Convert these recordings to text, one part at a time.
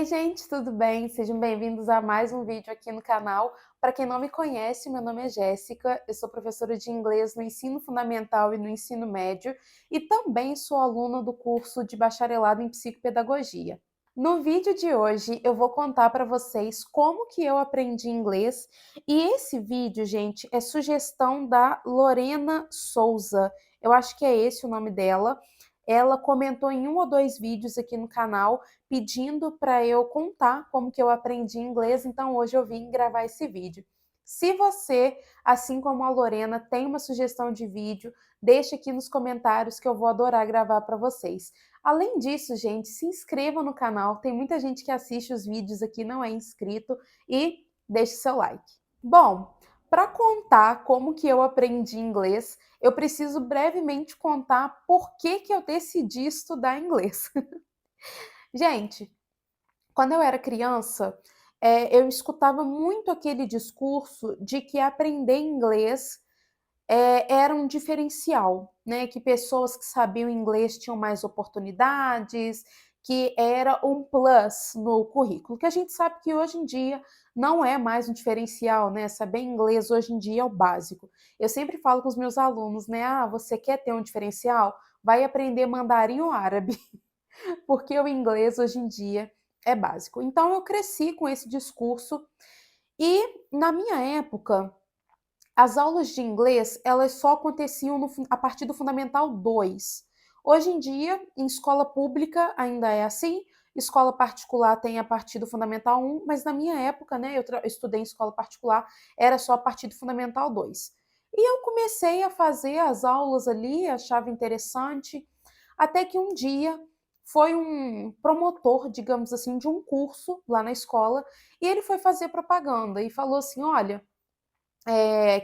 Oi, gente, tudo bem? Sejam bem-vindos a mais um vídeo aqui no canal. Para quem não me conhece, meu nome é Jéssica, eu sou professora de inglês no ensino fundamental e no ensino médio e também sou aluna do curso de bacharelado em psicopedagogia. No vídeo de hoje eu vou contar para vocês como que eu aprendi inglês e esse vídeo, gente, é sugestão da Lorena Souza. Eu acho que é esse o nome dela. Ela comentou em um ou dois vídeos aqui no canal pedindo para eu contar como que eu aprendi inglês, então hoje eu vim gravar esse vídeo. Se você, assim como a Lorena, tem uma sugestão de vídeo, deixe aqui nos comentários que eu vou adorar gravar para vocês. Além disso, gente, se inscreva no canal, tem muita gente que assiste os vídeos aqui, não é inscrito, e deixe seu like. Bom, para contar como que eu aprendi inglês, eu preciso brevemente contar por que eu decidi estudar inglês. Gente, quando eu era criança, eu escutava muito aquele discurso de que aprender inglês era um diferencial, né? Que pessoas que sabiam inglês tinham mais oportunidades, que era um plus no currículo, que a gente sabe que hoje em dia não é mais um diferencial, né? Saber inglês hoje em dia é o básico. Eu sempre falo com os meus alunos, né? Ah, você quer ter um diferencial? Vai aprender mandarim ou árabe, porque o inglês hoje em dia é básico. Então eu cresci com esse discurso e na minha época as aulas de inglês, elas só aconteciam a partir do Fundamental 2. Hoje em dia, em escola pública ainda é assim, escola particular tem a partir do Fundamental 1, mas na minha época, né, eu estudei em escola particular, era só a partir do Fundamental 2. E eu comecei a fazer as aulas ali, achava interessante, até que um dia foi um promotor, digamos assim, de um curso lá na escola, e ele foi fazer propaganda e falou assim: olha,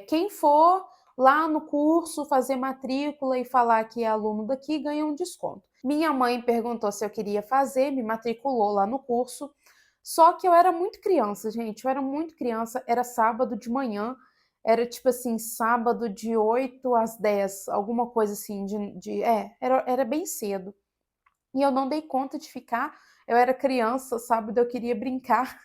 quem for lá no curso fazer matrícula e falar que é aluno daqui ganha um desconto. Minha mãe perguntou se eu queria fazer, me matriculou lá no curso, só que eu era muito criança, gente, eu era muito criança, era sábado de manhã, era tipo assim, sábado de 8 às 10, alguma coisa assim, era bem cedo. E eu não dei conta de ficar, eu era criança, sábado eu queria brincar,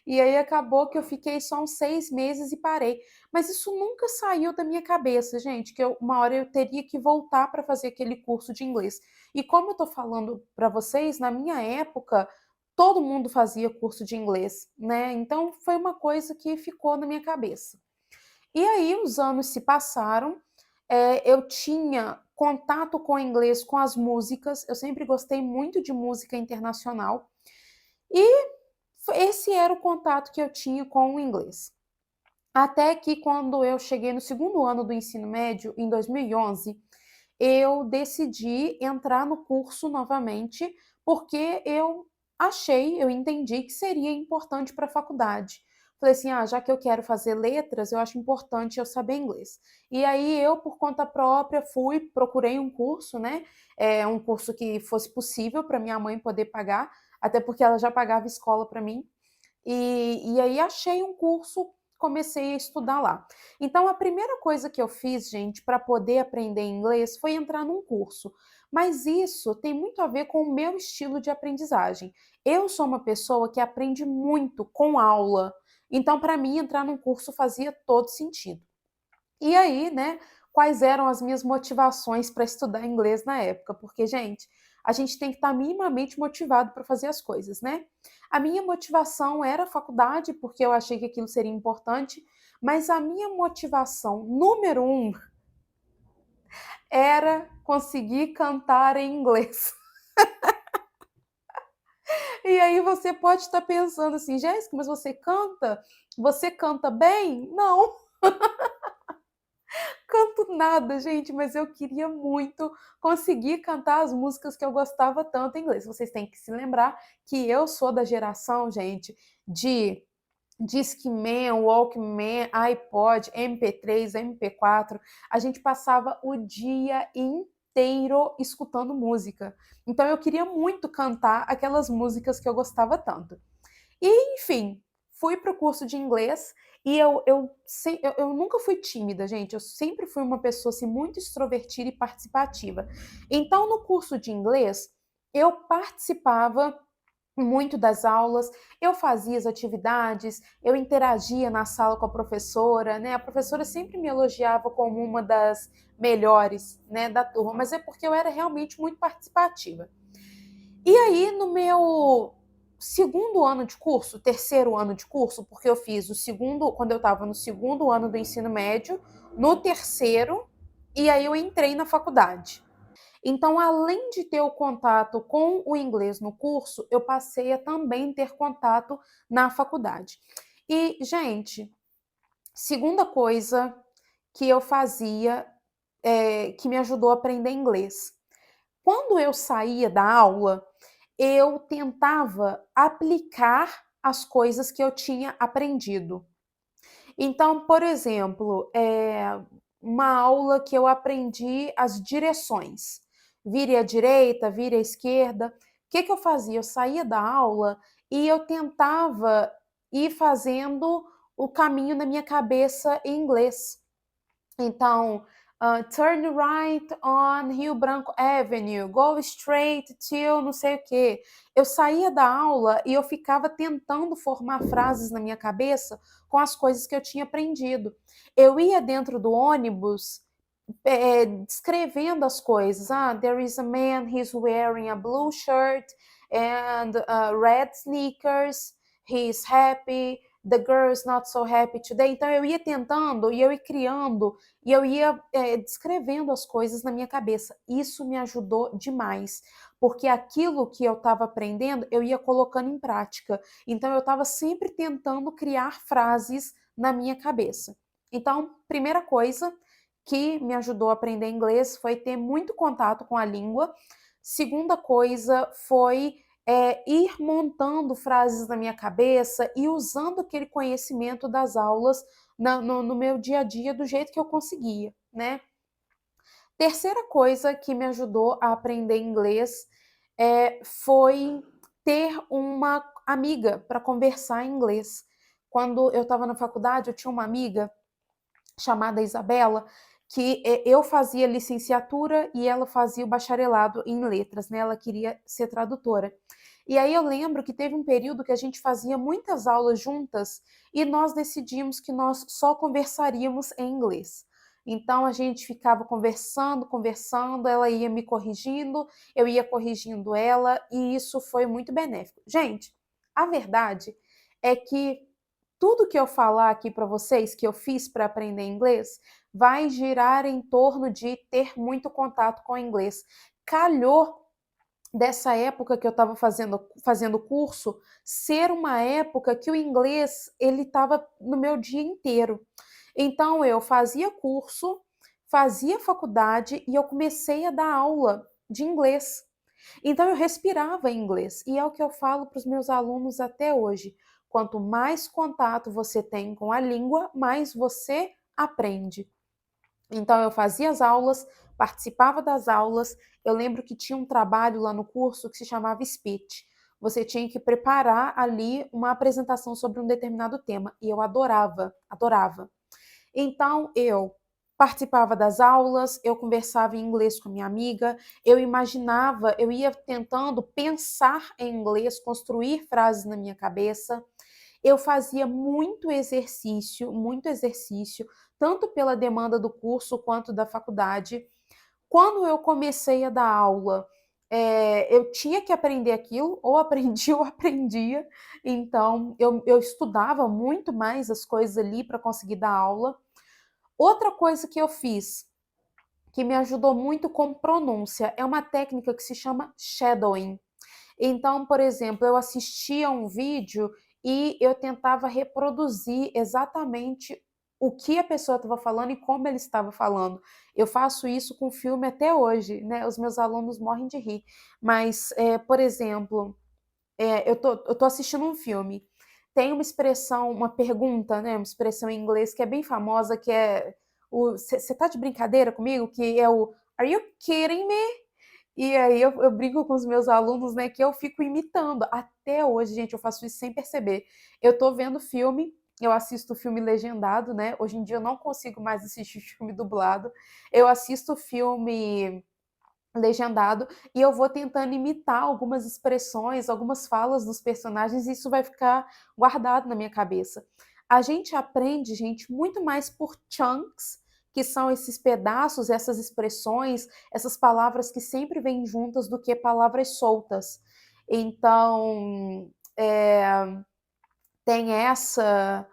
e aí acabou que eu fiquei só uns 6 meses e parei. Mas isso nunca saiu da minha cabeça, gente, que uma hora eu teria que voltar para fazer aquele curso de inglês. E como eu tô falando para vocês, na minha época, todo mundo fazia curso de inglês, né? Então foi uma coisa que ficou na minha cabeça. E aí os anos se passaram, eu tinha contato com o inglês, com as músicas, eu sempre gostei muito de música internacional, e esse era o contato que eu tinha com o inglês. Até que quando eu cheguei no segundo ano do ensino médio, em 2011, eu decidi entrar no curso novamente, porque eu entendi que seria importante para a faculdade. Falei assim, já que eu quero fazer letras, eu acho importante eu saber inglês. E aí eu, por conta própria, procurei um curso, né? Um curso que fosse possível para minha mãe poder pagar, até porque ela já pagava escola para mim. E aí achei um curso, comecei a estudar lá. Então a primeira coisa que eu fiz, gente, para poder aprender inglês foi entrar num curso. Mas isso tem muito a ver com o meu estilo de aprendizagem. Eu sou uma pessoa que aprende muito com aula. Então, para mim, entrar num curso fazia todo sentido. E aí, né, quais eram as minhas motivações para estudar inglês na época? Porque, gente, a gente tem que estar minimamente motivado para fazer as coisas, né? A minha motivação era a faculdade, porque eu achei que aquilo seria importante, mas a minha motivação número um era conseguir cantar em inglês. E aí você pode estar pensando assim, Jéssica, mas você canta? Você canta bem? Não, canto nada, gente, mas eu queria muito conseguir cantar as músicas que eu gostava tanto em inglês. Vocês têm que se lembrar que eu sou da geração, gente, de Discman, Walkman, iPod, MP3, MP4. A gente passava o dia inteiro escutando música. Então eu queria muito cantar aquelas músicas que eu gostava tanto. E, enfim, fui para o curso de inglês e eu nunca fui tímida, gente. Eu sempre fui uma pessoa assim, muito extrovertida e participativa. Então, no curso de inglês, eu participava muito das aulas, eu fazia as atividades, eu interagia na sala com a professora, né? A professora sempre me elogiava como uma das melhores, né, da turma, mas é porque eu era realmente muito participativa. E aí, no meu segundo ano de curso, terceiro ano de curso, porque eu fiz o segundo, quando eu estava no segundo ano do ensino médio, no terceiro, e aí eu entrei na faculdade. Então, além de ter o contato com o inglês no curso, eu passei a também ter contato na faculdade. E, gente, segunda coisa que eu fazia que me ajudou a aprender inglês. Quando eu saía da aula, eu tentava aplicar as coisas que eu tinha aprendido. Então, por exemplo, uma aula que eu aprendi as direções. Vire à direita, vire à esquerda. O que, que eu fazia? Eu saía da aula e eu tentava ir fazendo o caminho na minha cabeça em inglês. Então, turn right on Rio Branco Avenue, go straight to não sei o quê. Eu saía da aula e eu ficava tentando formar frases na minha cabeça com as coisas que eu tinha aprendido. Eu ia dentro do ônibus descrevendo as coisas. Ah, there is a man, he's wearing a blue shirt and red sneakers, he's happy, the girl is not so happy today. Então eu ia tentando e eu ia criando e eu ia descrevendo as coisas na minha cabeça. Isso me ajudou demais, porque aquilo que eu estava aprendendo eu ia colocando em prática. Então eu estava sempre tentando criar frases na minha cabeça. Então, primeira coisa que me ajudou a aprender inglês foi ter muito contato com a língua. Segunda coisa foi ir montando frases na minha cabeça e usando aquele conhecimento das aulas no meu dia a dia do jeito que eu conseguia, né? Terceira coisa que me ajudou a aprender inglês foi ter uma amiga para conversar em inglês. Quando eu estava na faculdade, eu tinha uma amiga chamada Isabela, que eu fazia licenciatura e ela fazia o bacharelado em letras, né? Ela queria ser tradutora. E aí eu lembro que teve um período que a gente fazia muitas aulas juntas e nós decidimos que nós só conversaríamos em inglês. Então a gente ficava conversando, conversando, ela ia me corrigindo, eu ia corrigindo ela e isso foi muito benéfico. Gente, a verdade é que tudo que eu falar aqui para vocês, que eu fiz para aprender inglês, vai girar em torno de ter muito contato com o inglês. Calhou dessa época que eu estava fazendo curso ser uma época que o inglês ele estava no meu dia inteiro. Então eu fazia curso, fazia faculdade e eu comecei a dar aula de inglês. Então eu respirava em inglês e é o que eu falo para os meus alunos até hoje. Quanto mais contato você tem com a língua, mais você aprende. Então eu fazia as aulas, participava das aulas. Eu lembro que tinha um trabalho lá no curso que se chamava speech. Você tinha que preparar ali uma apresentação sobre um determinado tema e eu adorava, adorava. Então eu participava das aulas, eu conversava em inglês com minha amiga, eu imaginava, eu ia tentando pensar em inglês, construir frases na minha cabeça. Eu fazia muito exercício, tanto pela demanda do curso quanto da faculdade. Quando eu comecei a dar aula, eu tinha que aprender aquilo, ou aprendi ou aprendia. Então, eu estudava muito mais as coisas ali para conseguir dar aula. Outra coisa que eu fiz, que me ajudou muito com pronúncia, é uma técnica que se chama shadowing. Então, por exemplo, eu assistia um vídeo e eu tentava reproduzir exatamente o que a pessoa estava falando e como ele estava falando. Eu faço isso com filme até hoje, né? Os meus alunos morrem de rir. Mas, por exemplo, eu tô assistindo um filme. Tem uma expressão, uma pergunta, né? Uma expressão em inglês que é bem famosa, que é o "Você tá de brincadeira comigo?" Que é o "Are you kidding me?" E aí eu brinco com os meus alunos, né, que eu fico imitando. Até hoje, gente, eu faço isso sem perceber. Eu tô vendo filme, eu assisto filme legendado, né? Hoje em dia eu não consigo mais assistir filme dublado. Eu assisto filme legendado, e eu vou tentando imitar algumas expressões, algumas falas dos personagens, e isso vai ficar guardado na minha cabeça. A gente aprende, gente, muito mais por chunks, que são esses pedaços, essas expressões, essas palavras que sempre vêm juntas, do que palavras soltas. Então, tem essa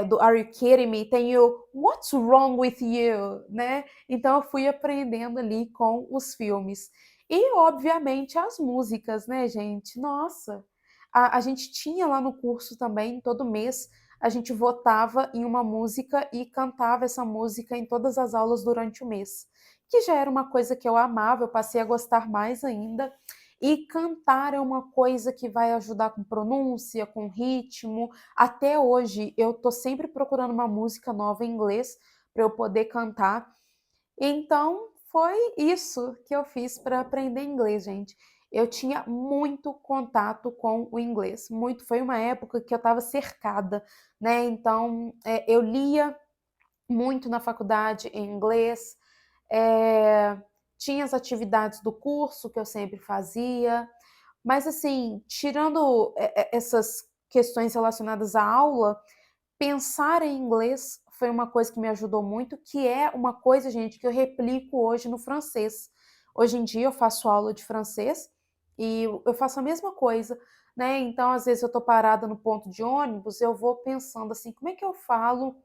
do Are You Kidding Me? Tem o What's Wrong With You? Né? Então eu fui aprendendo ali com os filmes. E, obviamente, as músicas, né, gente? Nossa! A gente tinha lá no curso também, todo mês, a gente votava em uma música e cantava essa música em todas as aulas durante o mês. Que já era uma coisa que eu amava, eu passei a gostar mais ainda. E cantar é uma coisa que vai ajudar com pronúncia, com ritmo. Até hoje eu tô sempre procurando uma música nova em inglês para eu poder cantar. Então foi isso que eu fiz para aprender inglês, gente. Eu tinha muito contato com o inglês, muito. Foi uma época que eu estava cercada, né? Então eu lia muito na faculdade em inglês, é, tinha as atividades do curso que eu sempre fazia, mas assim, tirando essas questões relacionadas à aula, pensar em inglês foi uma coisa que me ajudou muito, que é uma coisa, gente, que eu replico hoje no francês. Hoje em dia eu faço aula de francês e eu faço a mesma coisa, né? Então, às vezes eu tô parada no ponto de ônibus, eu vou pensando assim, como é que eu falo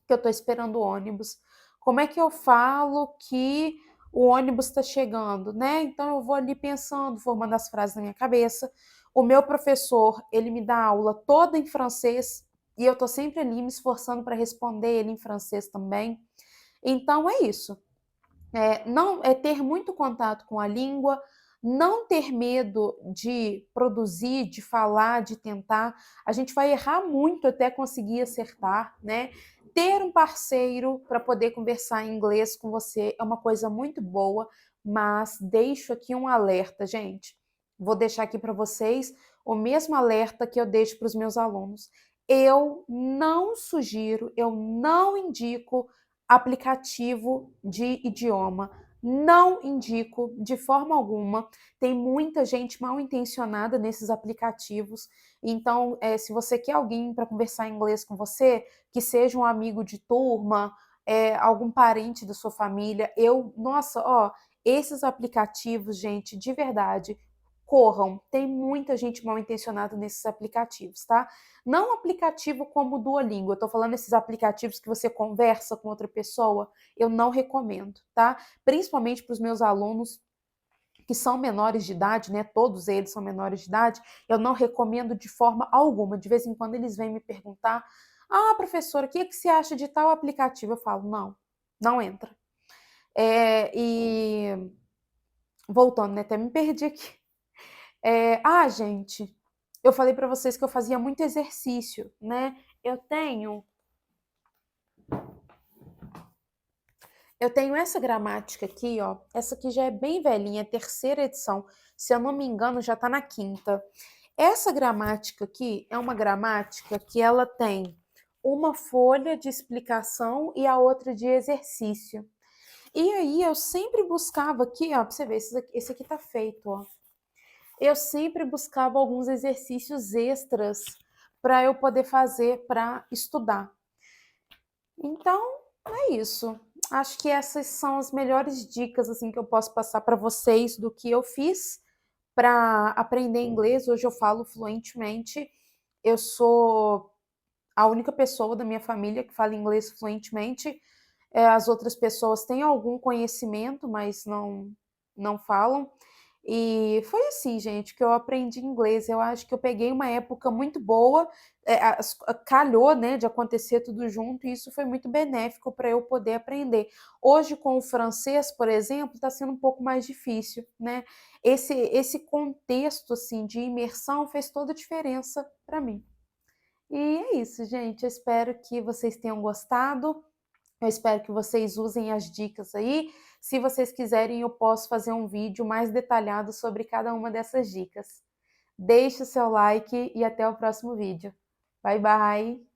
que eu estou esperando o ônibus? Como é que eu falo que o ônibus está chegando, né? Então eu vou ali pensando, formando as frases na minha cabeça. O meu professor, ele me dá aula toda em francês e eu estou sempre ali me esforçando para responder ele em francês também. Então é isso. Não é ter muito contato com a língua, não ter medo de produzir, de falar, de tentar. A gente vai errar muito até conseguir acertar, né? Ter um parceiro para poder conversar em inglês com você é uma coisa muito boa, mas deixo aqui um alerta, gente. Vou deixar aqui para vocês o mesmo alerta que eu deixo para os meus alunos. Eu não sugiro, eu não indico aplicativo de idioma. Não indico de forma alguma. Tem muita gente mal intencionada nesses aplicativos. Então, se você quer alguém para conversar em inglês com você, que seja um amigo de turma, algum parente da sua família, nossa, ó, esses aplicativos, gente, de verdade, corram. Tem muita gente mal intencionada nesses aplicativos, tá? Não aplicativo como o Duolingo, eu tô falando esses aplicativos que você conversa com outra pessoa, eu não recomendo, tá? Principalmente para os meus alunos que são menores de idade, né? Todos eles são menores de idade, eu não recomendo de forma alguma. De vez em quando eles vêm me perguntar: ah, professora, o que, é que você acha de tal aplicativo? Eu falo: não, não entra. E voltando, né? Até me perdi aqui. Gente, eu falei para vocês que eu fazia muito exercício, né? Eu tenho Eu tenho essa gramática aqui, ó. Essa aqui já é bem velhinha, é terceira edição. Se eu não me engano, já tá na quinta. Essa gramática aqui é uma gramática que ela tem uma folha de explicação e a outra de exercício. E aí eu sempre buscava aqui, ó, pra você ver, esse aqui tá feito, ó. Eu sempre buscava alguns exercícios extras para eu poder fazer para estudar. Então, é isso. Acho que essas são as melhores dicas assim que eu posso passar para vocês do que eu fiz para aprender inglês. Hoje eu falo fluentemente. Eu sou a única pessoa da minha família que fala inglês fluentemente. As outras pessoas têm algum conhecimento, mas não falam. E foi assim, gente, que eu aprendi inglês. Eu acho que eu peguei uma época muito boa, calhou, né, de acontecer tudo junto, e isso foi muito benéfico para eu poder aprender. Hoje, com o francês, por exemplo, está sendo um pouco mais difícil, né? Esse contexto, assim, de imersão fez toda a diferença para mim. E é isso, gente. Eu espero que vocês tenham gostado. Eu espero que vocês usem as dicas aí. Se vocês quiserem, eu posso fazer um vídeo mais detalhado sobre cada uma dessas dicas. Deixe o seu like e até o próximo vídeo. Bye, bye!